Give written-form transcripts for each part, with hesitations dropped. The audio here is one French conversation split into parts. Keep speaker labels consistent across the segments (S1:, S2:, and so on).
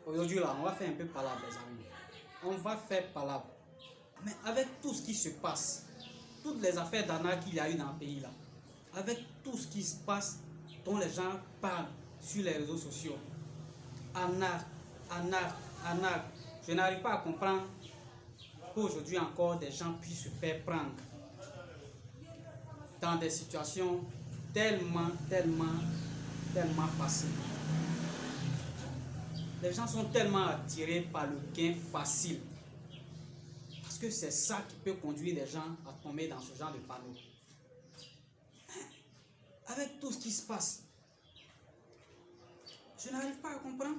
S1: Aujourd'hui là, on va faire un peu palabre les amis. On va faire palabre. Mais avec tout ce qui se passe, toutes les affaires d'arnaque qu'il y a eu dans le pays là, avec tout ce qui se passe dont les gens parlent sur les réseaux sociaux, arnaque, arnaque, arnaque, je n'arrive pas à comprendre qu'aujourd'hui encore des gens puissent se faire prendre dans des situations tellement faciles. Les gens sont tellement attirés par le gain facile. Parce que c'est ça qui peut conduire les gens à tomber dans ce genre de panneau. Avec tout ce qui se passe, je n'arrive pas à comprendre.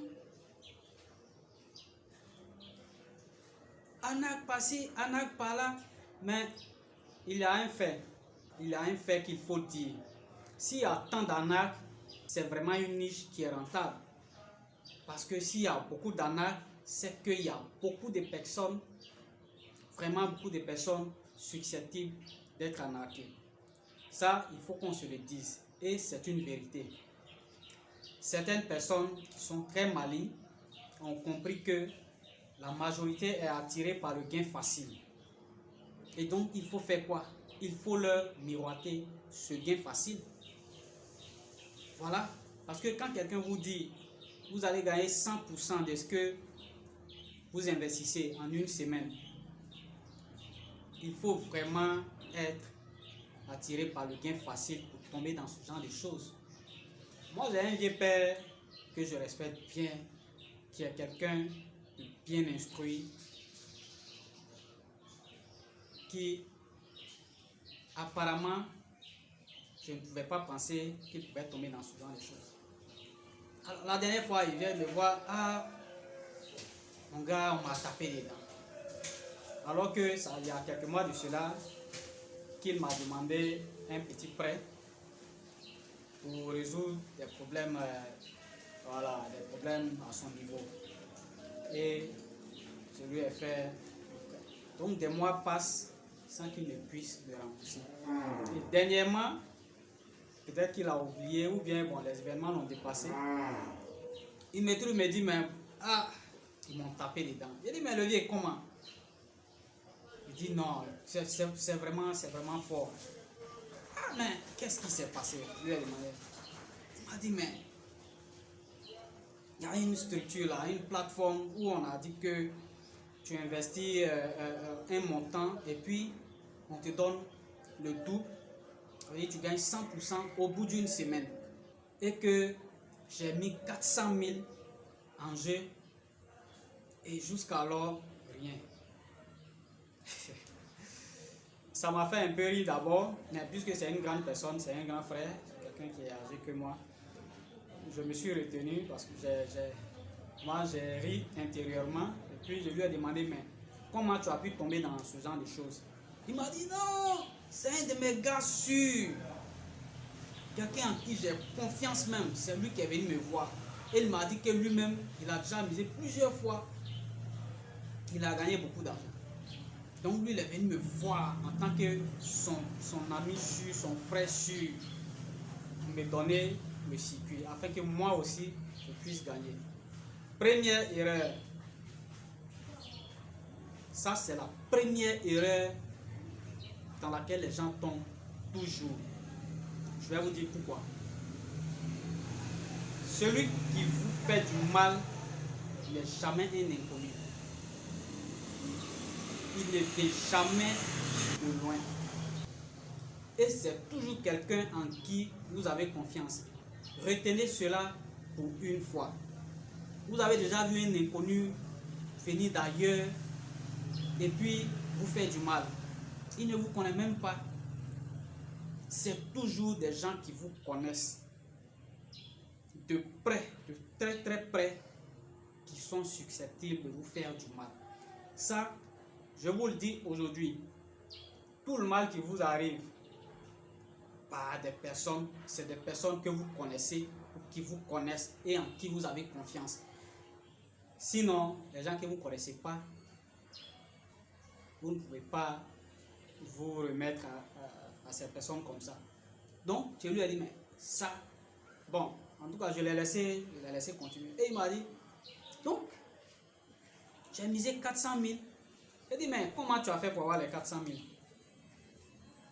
S1: Arnaque par-ci, arnaque par-là, mais il y a un fait. Il y a un fait qu'il faut dire. S'il y a tant d'arnaques, c'est vraiment une niche qui est rentable. Parce que s'il y a beaucoup d'arnaques, c'est qu'il y a beaucoup de personnes, vraiment beaucoup de personnes susceptibles d'être arnaquées. Ça, il faut qu'on se le dise. Et c'est une vérité. Certaines personnes qui sont très malignes ont compris que la majorité est attirée par le gain facile. Et donc, il faut faire quoi? Il faut leur miroiter ce gain facile. Voilà. Parce que quand quelqu'un vous dit, vous allez gagner 100% de ce que vous investissez en une semaine, il faut vraiment être attiré par le gain facile pour tomber dans ce genre de choses. Moi, j'ai un vieux père que je respecte bien, qui est quelqu'un de bien instruit, qui apparemment, je ne pouvais pas penser qu'il pouvait tomber dans ce genre de choses. Alors, la dernière fois, il vient me voir, ah, mon gars, on m'a tapé les dents. Alors que ça, il y a quelques mois de cela, qu'il m'a demandé un petit prêt pour résoudre des problèmes, voilà, des problèmes à son niveau. Et je lui ai fait. Donc des mois passent sans qu'il ne puisse le rembourser. Et dernièrement, peut-être qu'il a oublié ou bien bon, les événements l'ont dépassé. Il me trouve, me dit, mais ah, ils m'ont tapé les dents. J'ai dit, mais le vieux, comment? Il dit, non, c'est vraiment fort. Ah, mais qu'est-ce qui s'est passé? Je lui ai demandé. Il m'a dit, mais il y a une structure là, une plateforme où on a dit que tu investis un montant et puis on te donne le double. Et tu gagnes 100% au bout d'une semaine. Et que j'ai mis 400 000 en jeu et jusqu'alors rien. Ça m'a fait un peu rire d'abord, mais puisque c'est une grande personne, c'est un grand frère, c'est quelqu'un qui est âgé que moi, je me suis retenu parce que moi j'ai ri intérieurement et puis je lui ai demandé, mais comment tu as pu tomber dans ce genre de choses? Il m'a dit non, c'est un de mes gars sûrs, quelqu'un en qui j'ai confiance même, c'est lui qui est venu me voir. Et il m'a dit que lui-même, il a déjà misé plusieurs fois, il a gagné beaucoup d'argent. Donc lui, il est venu me voir en tant que son ami sûr, son frère sûr, me donner le circuit, afin que moi aussi, je puisse gagner. Première erreur. Ça, c'est la première erreur dans laquelle les gens tombent toujours. Je vais vous dire pourquoi. Celui qui vous fait du mal, il n'est jamais un inconnu. Il ne fait jamais de loin. Et c'est toujours quelqu'un en qui vous avez confiance. Retenez cela pour une fois. Vous avez déjà vu un inconnu venir d'ailleurs et puis vous faire du mal. Il ne vous connaît même pas. C'est toujours des gens qui vous connaissent de près, de très très près, qui sont susceptibles de vous faire du mal. Ça, je vous le dis aujourd'hui, tout le mal qui vous arrive par des personnes, c'est des personnes que vous connaissez ou qui vous connaissent et en qui vous avez confiance. Sinon, les gens que vous ne connaissez pas, vous ne pouvez pas vous remettre à ces personnes comme ça. Donc, je lui ai dit, mais ça, bon, en tout cas, je l'ai laissé continuer. Et il m'a dit, Donc, j'ai misé 400 000. Je dis, mais comment tu as fait pour avoir les 400 000?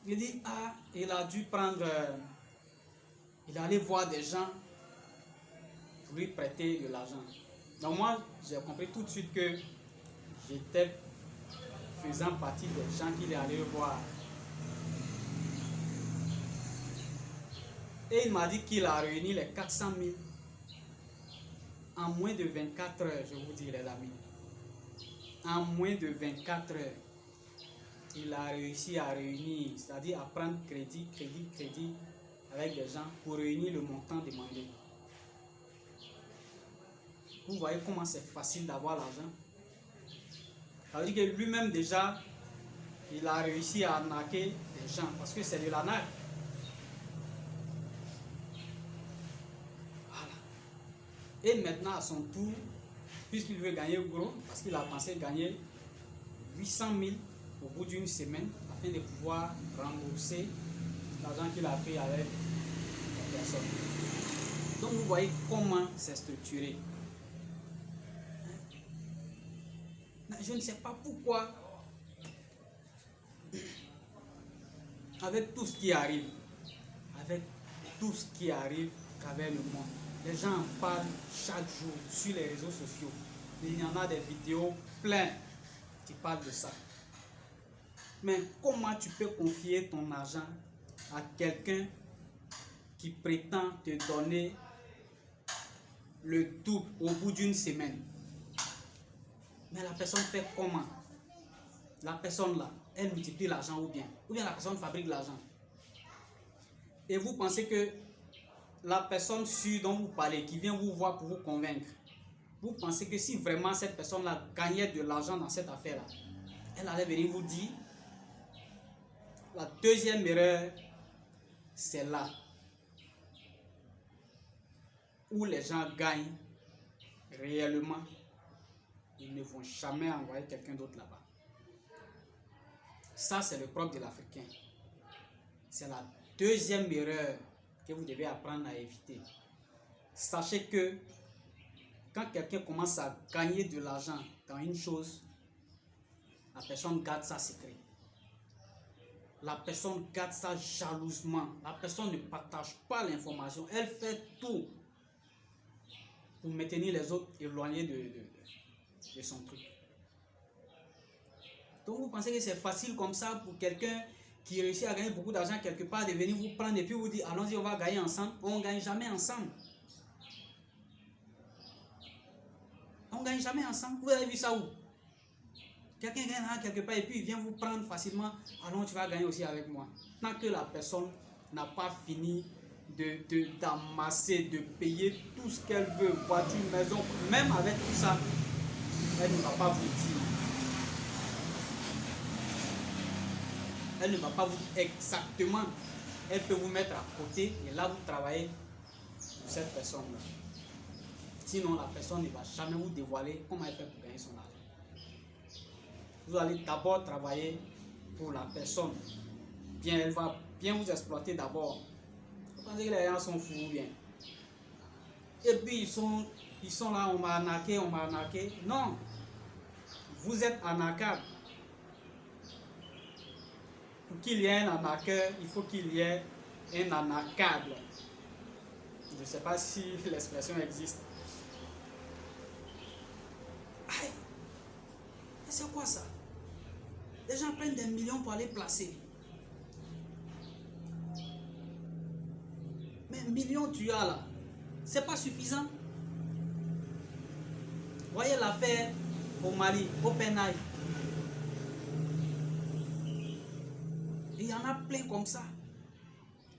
S1: Il dit, ah, il a dû prendre, il allait voir des gens pour lui prêter de l'argent. Donc moi, j'ai compris tout de suite que j'étais faisant partie des gens qu'il est allé voir. Et il m'a dit qu'il a réuni les 400 000 en moins de 24 heures, je vous dis les amis. En moins de 24 heures, il a réussi à réunir, c'est-à-dire à prendre crédit avec des gens pour réunir le montant demandé. Vous voyez comment c'est facile d'avoir l'argent. Ça veut dire que lui-même déjà, il a réussi à arnaquer les gens parce que c'est de l'arnaque. Voilà. Et maintenant à son tour, puisqu'il veut gagner gros, parce qu'il a pensé gagner 800 000 au bout d'une semaine afin de pouvoir rembourser l'argent qu'il a pris avec la personne. Donc vous voyez comment c'est structuré. Je ne sais pas pourquoi, avec tout ce qui arrive, travers le monde, les gens en parlent chaque jour sur les réseaux sociaux. Il y en a des vidéos pleines qui parlent de ça. Mais comment tu peux confier ton argent à quelqu'un qui prétend te donner le double au bout d'une semaine? Mais la personne fait comment? La personne là, elle multiplie l'argent ou bien la personne fabrique l'argent. Et vous pensez que la personne sûre dont vous parlez, qui vient vous voir pour vous convaincre, vous pensez que si vraiment cette personne-là gagnait de l'argent dans cette affaire-là, elle allait venir vous dire? La deuxième erreur, c'est là où les gens gagnent réellement. Ils ne vont jamais envoyer quelqu'un d'autre là-bas. Ça, c'est le propre de l'Africain. C'est la deuxième erreur que vous devez apprendre à éviter. Sachez que quand quelqu'un commence à gagner de l'argent dans une chose, la personne garde ça secret. La personne garde ça jalousement. La personne ne partage pas l'information. Elle fait tout pour maintenir les autres éloignés de son truc. Donc vous pensez que c'est facile comme ça pour quelqu'un qui réussit à gagner beaucoup d'argent quelque part de venir vous prendre et puis vous dire allons-y, on va gagner ensemble? On ne gagne jamais ensemble. On ne gagne jamais ensemble. Vous avez vu ça où? Quelqu'un gagne quelque part et puis il vient vous prendre facilement. Allons, tu vas gagner aussi avec moi. Tant que la personne n'a pas fini d'amasser, de payer tout ce qu'elle veut, voiture, maison, même avec tout ça, elle ne va pas vous dire. Elle ne va pas vous dire exactement. Elle peut vous mettre à côté et là vous travaillez pour cette personne-là. Sinon la personne ne va jamais vous dévoiler comment elle fait pour gagner son argent. Vous allez d'abord travailler pour la personne. Bien, elle va bien vous exploiter d'abord. Vous pensez que les gens sont fous bien. Et puis ils sont là, on m'a arnaqué. Non. Vous êtes arnaquable. Pour qu'il y ait un arnaqueur, il faut qu'il y ait un arnaquable. Je ne sais pas si l'expression existe. Aïe, c'est quoi ça? Les gens prennent des millions pour aller placer. Mais millions tu as là, c'est pas suffisant. Voyez l'affaire au Mali, au Penay. Il y en a plein comme ça.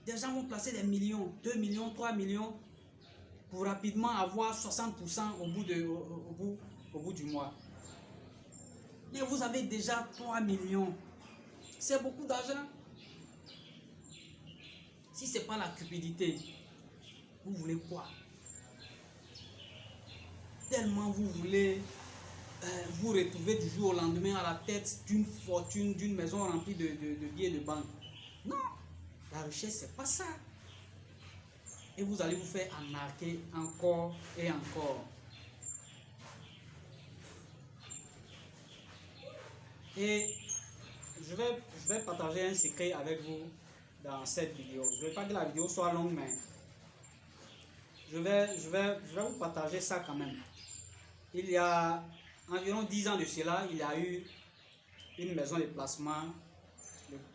S1: Des gens vont placer des millions, 2 millions, 3 millions pour rapidement avoir 60% au bout du mois. Mais vous avez déjà 3 millions. C'est beaucoup d'argent. Si ce n'est pas la cupidité, vous voulez quoi? Tellement vous voulez vous retrouver du jour au lendemain à la tête d'une fortune, d'une maison remplie de billets de banque. Non, la richesse, c'est pas ça. Et vous allez vous faire arnaquer encore et encore. Et je vais partager un secret avec vous dans cette vidéo. Je ne veux pas que la vidéo soit longue, mais je vais vous partager ça quand même. Il y a environ 10 ans de cela, il y a eu une maison de placement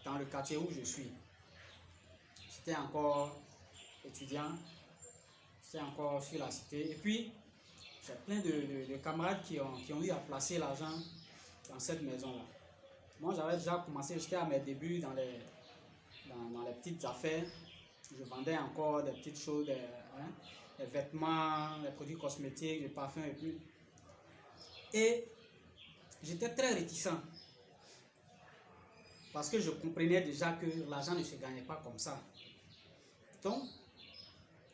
S1: dans le quartier où je suis. J'étais encore étudiant, j'étais encore sur la cité. Et puis, j'ai plein de camarades qui ont eu à placer l'argent dans cette maison-là. Moi, j'avais déjà commencé, j'étais à mes débuts dans les petites affaires. Je vendais encore des petites choses, des vêtements, des produits cosmétiques, des parfums et puis. Et j'étais très réticent parce que je comprenais déjà que l'argent ne se gagnait pas comme ça. Donc,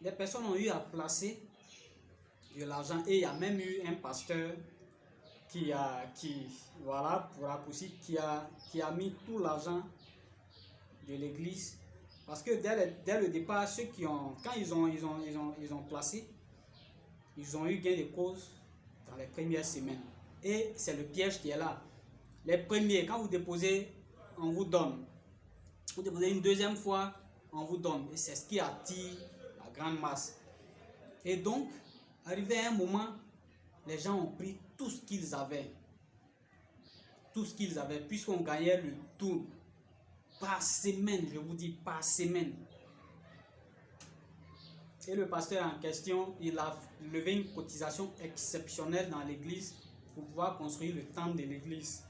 S1: les personnes ont eu à placer de l'argent et il y a même eu un pasteur qui a mis tout l'argent de l'église, parce que dès le départ, ceux quand ils ont placé, ils ont eu gain de cause dans les premières semaines. Et c'est le piège qui est là. Les premiers, quand vous déposez, on vous donne. Vous déposez une deuxième fois, on vous donne. Et c'est ce qui attire la grande masse. Et donc, arrivé à un moment, les gens ont pris tout ce qu'ils avaient. Tout ce qu'ils avaient, puisqu'on gagnait le tout par semaine, je vous dis par semaine. Et le pasteur en question, il a levé une cotisation exceptionnelle dans l'église pour pouvoir construire le temple de l'église.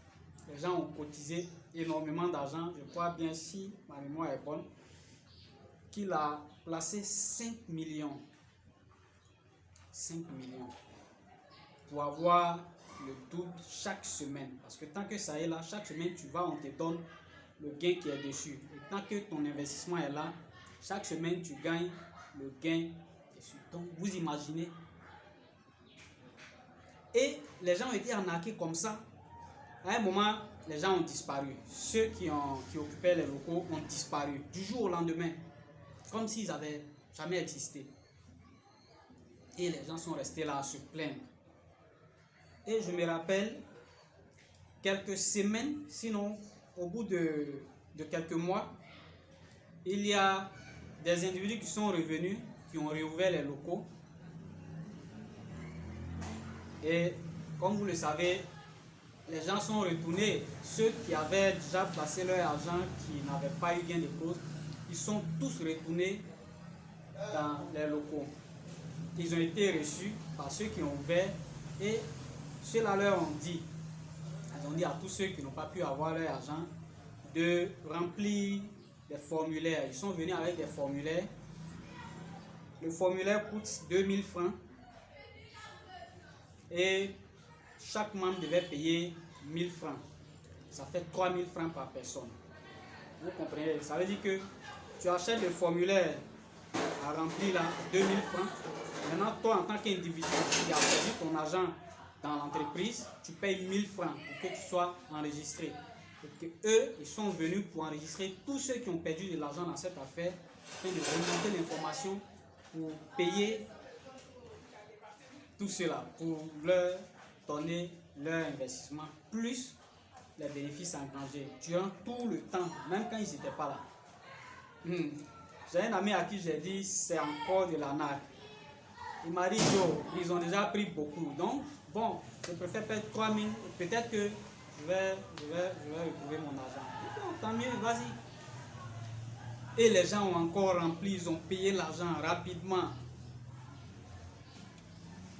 S1: Les gens ont cotisé énormément d'argent. Je crois bien, si ma mémoire est bonne, qu'il a placé 5 millions. 5 millions. Pour avoir le double chaque semaine. Parce que tant que ça est là, chaque semaine tu vas, on te donne le gain qui est dessus. Et tant que ton investissement est là, chaque semaine tu gagnes le gain dessus. Donc vous imaginez. Et les gens ont été arnaqués comme ça. À un moment, les gens ont disparu. Ceux qui occupaient les locaux ont disparu du jour au lendemain. Comme s'ils n'avaient jamais existé. Et les gens sont restés là à se plaindre. Et je me rappelle, quelques semaines, sinon au bout de quelques mois, il y a des individus qui sont revenus, qui ont réouvert les locaux. Et comme vous le savez, les gens sont retournés. Ceux qui avaient déjà placé leur argent, qui n'avaient pas eu gain de cause, ils sont tous retournés dans les locaux. Ils ont été reçus par ceux qui ont ouvert et ceux-là leur ont dit, ils ont dit à tous ceux qui n'ont pas pu avoir leur argent de remplir des formulaires. Ils sont venus avec des formulaires. Le formulaire coûte 2000 francs et chaque membre devait payer 1000 francs. Ça fait 3000 francs par personne. Vous comprenez? Ça veut dire que tu achètes le formulaire à remplir là, 2000 francs. Maintenant, toi, en tant qu'individu qui a perdu ton argent dans l'entreprise, tu payes 1000 francs pour que tu sois enregistré. Et que eux, ils sont venus pour enregistrer tous ceux qui ont perdu de l'argent dans cette affaire, afin de remonter l'information pour payer tout cela, pour leur donner leur investissement, plus les bénéfices engrangés durant tout le temps, même quand ils n'étaient pas là. J'ai un ami à qui j'ai dit, c'est encore de l'arnaque. Il m'a dit, yo, ils ont déjà pris beaucoup. Donc, bon, je préfère perdre 3000. Peut-être que je vais retrouver mon argent. Bon, tant mieux, vas-y. Et les gens ont encore rempli, ils ont payé l'argent rapidement.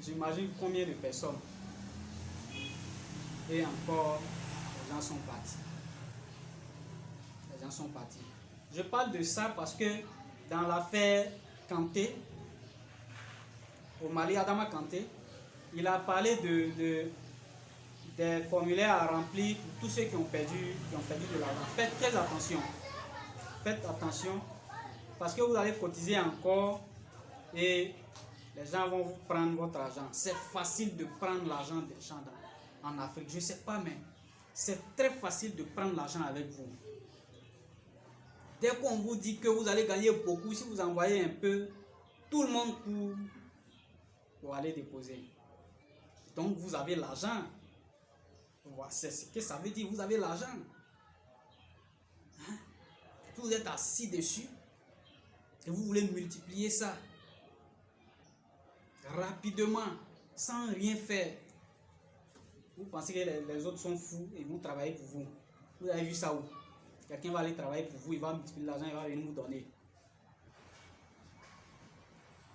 S1: J'imagine combien de personnes. Et encore, les gens sont partis. Les gens sont partis. Je parle de ça parce que dans l'affaire Kanté, au Mali, Adama Kanté, il a parlé des formulaires à remplir pour tous ceux qui ont perdu de l'argent. Faites très attention. Faites attention parce que vous allez cotiser encore et les gens vont vous prendre votre argent. C'est facile de prendre l'argent des gens en Afrique. Je ne sais pas, mais c'est très facile de prendre l'argent avec vous. Dès qu'on vous dit que vous allez gagner beaucoup, si vous envoyez un peu, tout le monde court pour aller déposer. Donc vous avez l'argent. Voilà, c'est ce que ça veut dire. Vous avez l'argent. Hein? Vous êtes assis dessus et vous voulez multiplier ça rapidement, sans rien faire. Vous pensez que les autres sont fous et vont travailler pour vous. Vous avez vu ça où? Quelqu'un va aller travailler pour vous, il va multiplier l'argent, il va venir vous donner.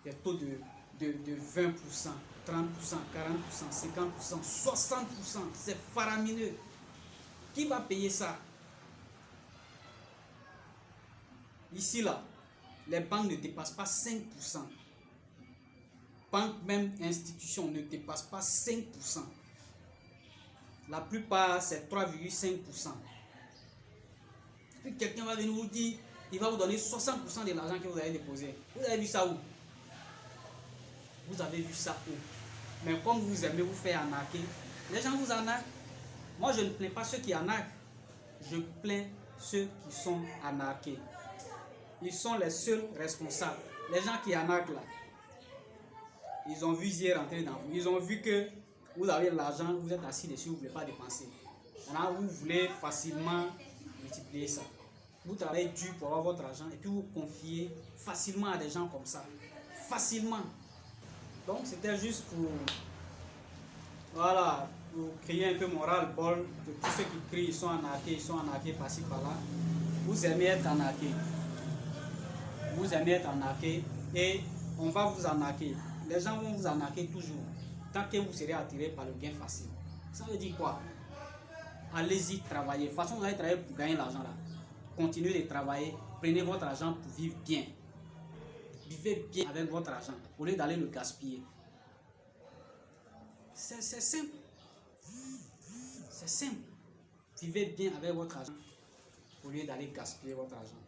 S1: Des taux de 20%, 30%, 40%, 50%, 60%. C'est faramineux. Qui va payer ça? Ici, là, les banques ne dépassent pas 5%. Banques, même institutions, ne dépassent pas 5%. La plupart, c'est 3,5%. Puis quelqu'un va venir vous dire, il va vous donner 60% de l'argent que vous avez déposé. Vous avez vu ça où? Vous avez vu ça où? Mais comme vous aimez vous faire arnaquer, les gens vous arnaquent. Moi, je ne plains pas ceux qui arnaquent. Je plains ceux qui sont arnaqués. Ils sont les seuls responsables. Les gens qui arnaquent là, ils ont vu hier rentrer dans vous. Ils ont vu que vous avez l'argent, vous êtes assis dessus, vous ne voulez pas dépenser. Maintenant, vous voulez facilement multiplier ça. Vous travaillez dur pour avoir votre argent et puis vous confiez facilement à des gens comme ça. Facilement. Donc, c'était juste pour, voilà, pour créer un peu moral-bol de tous ceux qui crient, ils sont arnaqués par-ci, par-là. Vous aimez être arnaqué. Vous aimez être arnaqué et on va vous arnaquer. Les gens vont vous arnaquer toujours. Tant que vous serez attiré par le gain facile. Ça veut dire quoi? Allez-y travailler. De toute façon, vous allez travailler pour gagner l'argent là. Continuez de travailler. Prenez votre argent pour vivre bien. Vivez bien avec votre argent au lieu d'aller le gaspiller. C'est simple. C'est simple. Vivez bien avec votre argent au lieu d'aller gaspiller votre argent.